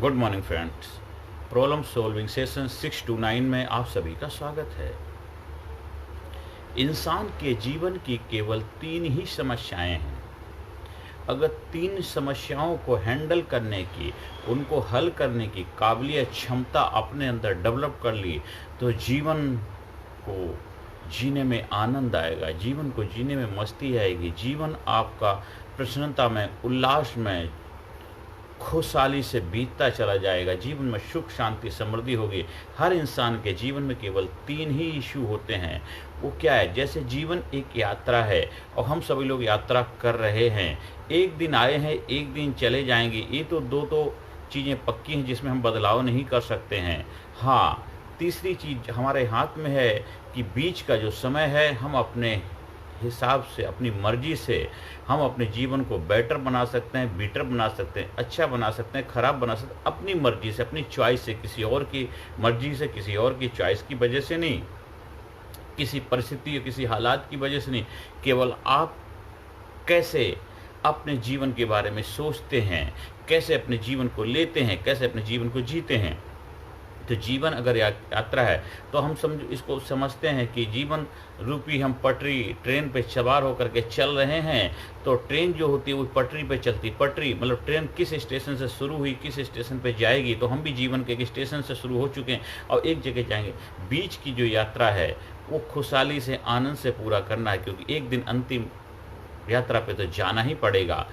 Good morning friends. Problem solving session 6 to 9 में आप सभी का स्वागत है। इंसान के जीवन की केवल 3 ही समस्याएं हैं। अगर 3 समस्याओं को हैंडल करने की, उनको हल करने की काबिलियत क्षमता अपने अंदर डेवलप कर ली तो जीवन को जीने में आनंद आएगा, जीवन को जीने में मस्ती आएगी, जीवन आपका प्रसन्नता में, उल्लास में, खुशहाली से बीतता चला जाएगा, जीवन में सुख शांति समृद्धि होगी। हर इंसान के जीवन में केवल 3 ही इशू होते हैं। वो क्या है? जैसे जीवन एक यात्रा है और हम सभी लोग यात्रा कर रहे हैं। एक दिन आए हैं, एक दिन चले जाएंगे। ये तो दो चीज़ें पक्की हैं जिसमें हम बदलाव नहीं कर सकते हैं। हाँ, तीसरी चीज़ हमारे हाथ में है कि बीच का जो समय है हम अपने हिसाब से, अपनी मर्जी से हम अपने जीवन को बेटर बना सकते हैं, बेटर बना सकते हैं, अच्छा बना सकते हैं, खराब बना सकते हैं, अपनी मर्जी से, अपनी चॉइस से, किसी और की मर्जी से, किसी और की चॉइस की वजह से नहीं, किसी परिस्थिति या किसी हालात की वजह से नहीं। केवल आप कैसे अपने जीवन के बारे में सोचते हैं, कैसे अपने जीवन को लेते हैं, कैसे अपने जीवन को जीते हैं। तो जीवन अगर यात्रा है तो हम इसको समझते हैं कि जीवन रूपी हम पटरी ट्रेन पे सवार होकर के चल रहे हैं। तो ट्रेन जो होती है वो पटरी पे चलती, पटरी मतलब ट्रेन किस स्टेशन से शुरू हुई, किस स्टेशन पे जाएगी। तो हम भी जीवन के एक स्टेशन से शुरू हो चुके हैं और एक जगह जाएंगे। बीच की जो यात्रा है वो खुशहाली से, आनंद से पूरा करना है, क्योंकि एक दिन अंतिम यात्रा पे तो जाना ही पड़ेगा।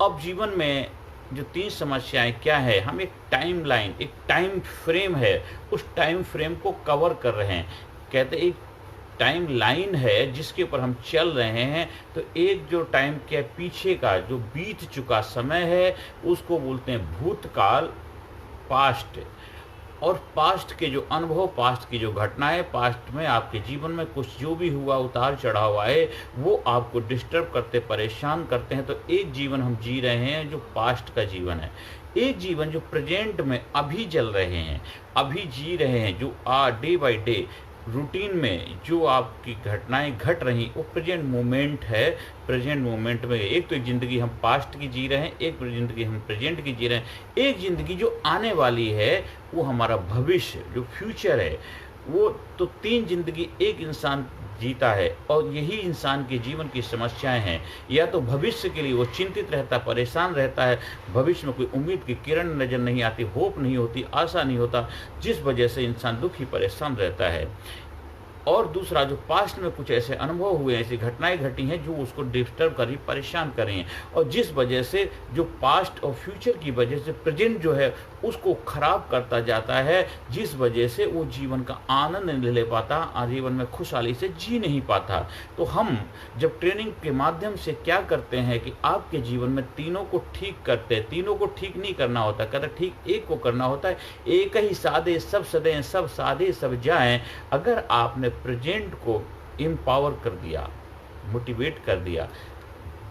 अब जीवन में जो 3 समस्याएं क्या है, हम एक टाइम लाइन, एक टाइम फ्रेम है, उस टाइम फ्रेम को कवर कर रहे हैं। कहते एक टाइम लाइन है जिसके ऊपर हम चल रहे हैं। तो एक जो टाइम के पीछे का जो बीत चुका समय है उसको बोलते हैं भूतकाल, पास्ट। और पास्ट के जो अनुभव, पास्ट की जो घटनाएं, पास्ट में आपके जीवन में कुछ जो भी हुआ, उतार चढ़ाव आए, वो आपको डिस्टर्ब करते, परेशान करते हैं। तो एक जीवन हम जी रहे हैं जो पास्ट का जीवन है, एक जीवन जो प्रेजेंट में अभी चल रहे हैं, अभी जी रहे हैं, जो डे बाय डे रूटीन में जो आपकी घटनाएं घट रही, वो प्रेजेंट मोमेंट है। प्रेजेंट मोमेंट में एक तो एक ज़िंदगी हम पास्ट की जी रहे हैं, एक ज़िंदगी हम प्रेजेंट की जी रहे हैं, एक ज़िंदगी जो आने वाली है वो हमारा भविष्य, जो फ्यूचर है वो। तो 3 ज़िंदगी एक इंसान जीता है और यही इंसान के जीवन की समस्याएं हैं। या तो भविष्य के लिए वो चिंतित रहता, परेशान रहता है, भविष्य में कोई उम्मीद की किरण नज़र नहीं आती, होप नहीं होती, आशा नहीं होता, जिस वजह से इंसान दुखी परेशान रहता है। और दूसरा, जो पास्ट में कुछ ऐसे अनुभव हुए, ऐसी घटनाएं घटी हैं जो उसको डिस्टर्ब कर रही, परेशान कर रही हैं, और जिस वजह से जो पास्ट और फ्यूचर की वजह से प्रेजेंट जो है उसको खराब करता जाता है, जिस वजह से वो जीवन का आनंद नहीं ले पाता, जीवन में खुशहाली से जी नहीं पाता। तो हम जब ट्रेनिंग के माध्यम से क्या करते हैं कि आपके जीवन में तीनों को ठीक करते हैं। तीनों को ठीक नहीं करना होता, कहते ठीक एक को करना होता है। एक ही साधे सब सदें, सब साधे सब जाएं। अगर आपने प्रेजेंट को एम्पावर कर दिया, मोटिवेट कर दिया,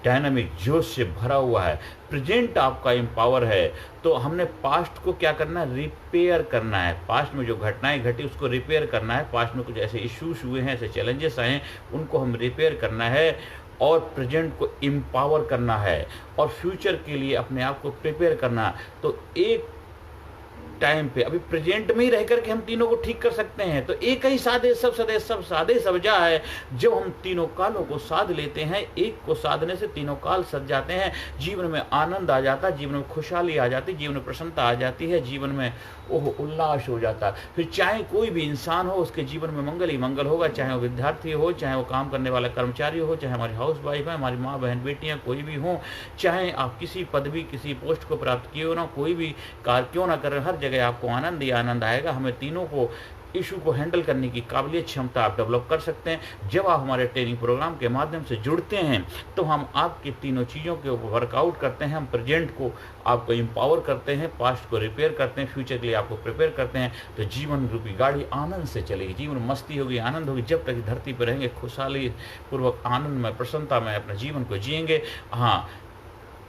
डायनामिक जोश से भरा हुआ है, प्रेजेंट आपका एम्पावर है, तो हमने पास्ट को क्या करना है? रिपेयर करना है। पास्ट में जो घटनाएं घटी उसको रिपेयर करना है। पास्ट में कुछ ऐसे इश्यूज हुए हैं, ऐसे चैलेंजेस आए हैं, उनको हम रिपेयर करना है और प्रेजेंट को एम्पावर करना है और फ्यूचर के लिए अपने आप को प्रिपेयर करना है। तो एक टाइम पे अभी प्रेजेंट में ही रह करके हम तीनों को ठीक कर सकते हैं। तो एक ही साधे सब सदे, सब साधे सब जा है। जब हम तीनों कालों को साध लेते हैं, एक को साधने से तीनों काल सज जाते हैं, जीवन में आनंद आ जाता है, जीवन में खुशहाली आ जाती है, जीवन में प्रसन्नता आ जाती है, जीवन में उल्लास हो जाता है। फिर चाहे कोई भी इंसान हो, उसके जीवन में मंगल ही मंगल होगा, चाहे वो विद्यार्थी हो, चाहे वो काम करने वाला कर्मचारी हो, चाहे हमारी हाउस वाइफ है, हमारी माँ बहन बेटियाँ कोई भी हों, चाहे आप किसी पदवी, किसी पोस्ट को प्राप्त किए हो ना, कोई भी कार्य क्यों ना करें, हर जगह आपको आनंद ही आनंद आएगा। हमें तीनों को इशू को हैंडल करने की काबिलियत, क्षमता आप डेवलप कर सकते हैं। जब आप हमारे ट्रेनिंग प्रोग्राम के माध्यम से जुड़ते हैं तो हम आपकी तीनों चीज़ों के ऊपर वर्कआउट करते हैं। हम प्रेजेंट को आपको एम्पावर करते हैं, पास्ट को रिपेयर करते हैं, फ्यूचर के लिए आपको प्रिपेयर करते हैं। तो जीवन रूपी गाड़ी आनंद से चलेगी, जीवन मस्ती होगी, आनंद होगी। जब तक धरती पर रहेंगे खुशहाली पूर्वक, आनंद में, प्रसन्नता में अपने जीवन को जिएंगे। हाँ,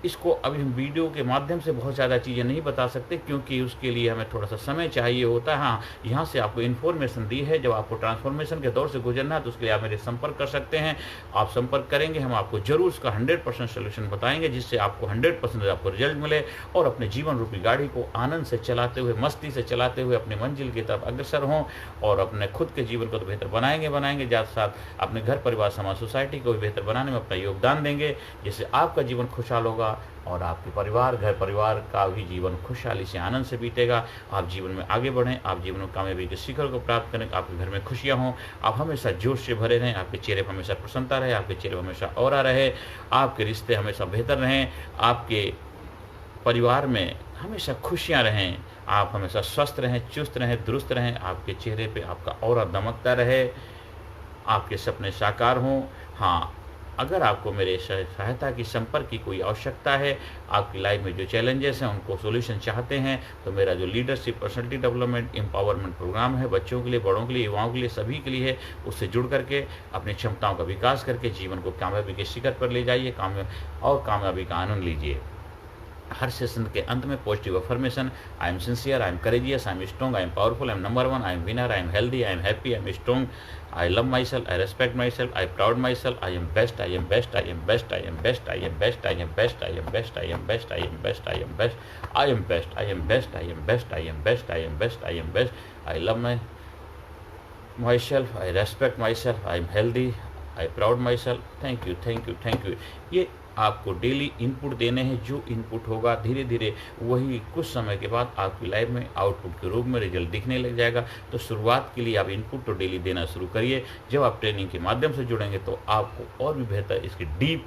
इसको अभी हम वीडियो के माध्यम से बहुत ज़्यादा चीज़ें नहीं बता सकते, क्योंकि उसके लिए हमें थोड़ा सा समय चाहिए होता है। हाँ, यहाँ से आपको इन्फॉर्मेशन दी है। जब आपको ट्रांसफॉर्मेशन के दौर से गुजरना है तो उसके लिए आप मेरे संपर्क कर सकते हैं। आप संपर्क करेंगे, हम आपको ज़रूर उसका 100% सोल्यूशन बताएंगे, जिससे आपको 100% आपको रिजल्ट मिले और अपने जीवन रूपी गाड़ी को आनंद से चलाते हुए, मस्ती से चलाते हुए अपनी मंजिल की तरफ अग्रसर हों और अपने खुद के जीवन को तो बेहतर बनाएंगे साथ साथ अपने घर परिवार समाज सोसाइटी को भी बेहतर बनाने में अपना योगदान देंगे, जिससे आपका जीवन खुशहाल होगा और आपके परिवार, घर परिवार का भी जीवन खुशहाली से आनंद से बीतेगा। आप जीवन में आगे बढ़ें, आप जीवन में कामयाबी के शिखर को प्राप्त करें, आपके घर में खुशियां हों, आप हमेशा जोश से भरे रहें, आपके चेहरे पर हमेशा प्रसन्नता रहे, आपके चेहरे पर हमेशा ऑरा रहे, आपके रिश्ते हमेशा बेहतर रहें, आपके परिवार में हमेशा खुशियां रहें, आप हमेशा स्वस्थ रहें, चुस्त रहें, दुरुस्त रहें, आपके चेहरे पे आपका ऑरा दमकता रहे, आपके सपने साकार हों। हाँ, अगर आपको मेरे सहायता की, संपर्क की कोई आवश्यकता है, आपकी लाइफ में जो चैलेंजेस हैं उनको सॉल्यूशन चाहते हैं, तो मेरा जो leadership, personality development, empowerment programme है, बच्चों के लिए, बड़ों के लिए, युवाओं के लिए, सभी के लिए है, उससे जुड़ करके अपनी क्षमताओं का विकास करके जीवन को कामयाबी के शिखर पर ले जाइए, कामयाबी का आनंद लीजिए। हर सेशन के अंत में positive affirmation, I am sincere, I am courageous, I am strong, I am powerful, I am number 1, I am winner, I am healthy, I am happy, I am strong, I love my self, I respect my self, I proud my self, I am best, I am best, I am best, I am best, I am best, I am best, I am best, I am best, I am best, I am best, I am best, I am best, I am best, I am best, I am best, I am best, I love my self, I respect my self, I am healthy, I proud my self. Thank you, thank you, thank you. ये आपको daily input देने हैं। जो input होगा धीरे धीरे वही कुछ समय के बाद आपकी लाइफ में आउटपुट के रूप में रिजल्ट दिखने लग जाएगा। तो शुरुआत के लिए आप इनपुट तो डेली देना शुरू करिए। जब आप ट्रेनिंग के माध्यम से जुड़ेंगे तो आपको और भी बेहतर इसकी डीप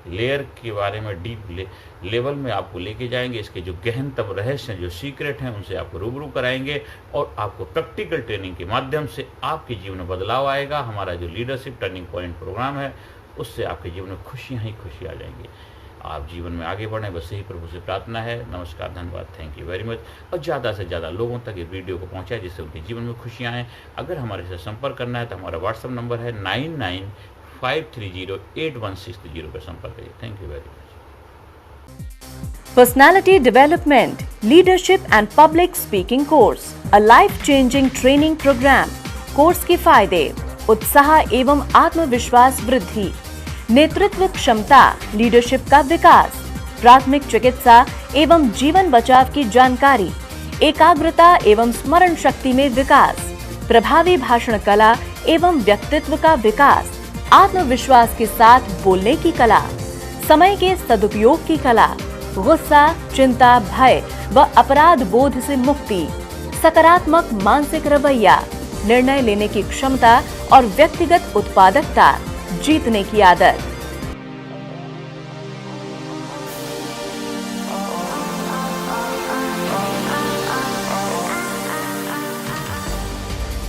लेयर के बारे में, डीप लेवल में आपको लेके जाएंगे। इसके जो गहनतम रहस्य हैं, जो सीक्रेट हैं, उनसे आपको रूबरू कराएंगे और आपको प्रैक्टिकल ट्रेनिंग के माध्यम से आपके जीवन में बदलाव आएगा। हमारा जो लीडरशिप टर्निंग पॉइंट प्रोग्राम है उससे आपके जीवन में खुशियाँ ही खुशियाँ आ जाएंगी। आप जीवन में आगे बढ़ें, बस यही प्रभु से प्रार्थना है। नमस्कार, धन्यवाद, थैंक यू वेरी मच। और ज़्यादा से ज़्यादा लोगों तक इस वीडियो को पहुँचाएं जिससे उनके जीवन में खुशियाँ आएँ। अगर हमारे साथ संपर्क करना है तो हमारा व्हाट्सअप नंबर है 9953081630 पर संपर्क करिए। Thank you very much. Personality Development, Leadership and Public Speaking Course, a life-changing training program. Course के फायदे: उत्साह एवं आत्मविश्वास वृद्धि, नेतृत्व क्षमता, लीडरशिप का विकास, प्राथमिक चिकित्सा एवं जीवन बचाव की जानकारी, एकाग्रता एवं स्मरण शक्ति में विकास, प्रभावी भाषण कला एवं व्यक्तित्व का विकास, आत्मविश्वास के साथ बोलने की कला, समय के सदुपयोग की कला, गुस्सा, चिंता, भय व अपराध बोध से मुक्ति, सकारात्मक मानसिक रवैया, निर्णय लेने की क्षमता और व्यक्तिगत उत्पादकता, जीतने की आदत।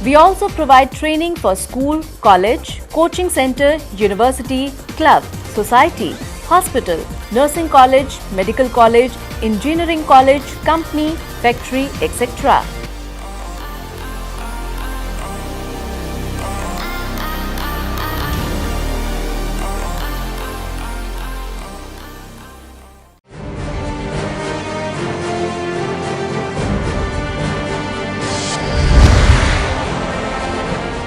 We also provide training for school, college, coaching center, university, club, society, hospital, nursing college, medical college, engineering college, company, factory, etc.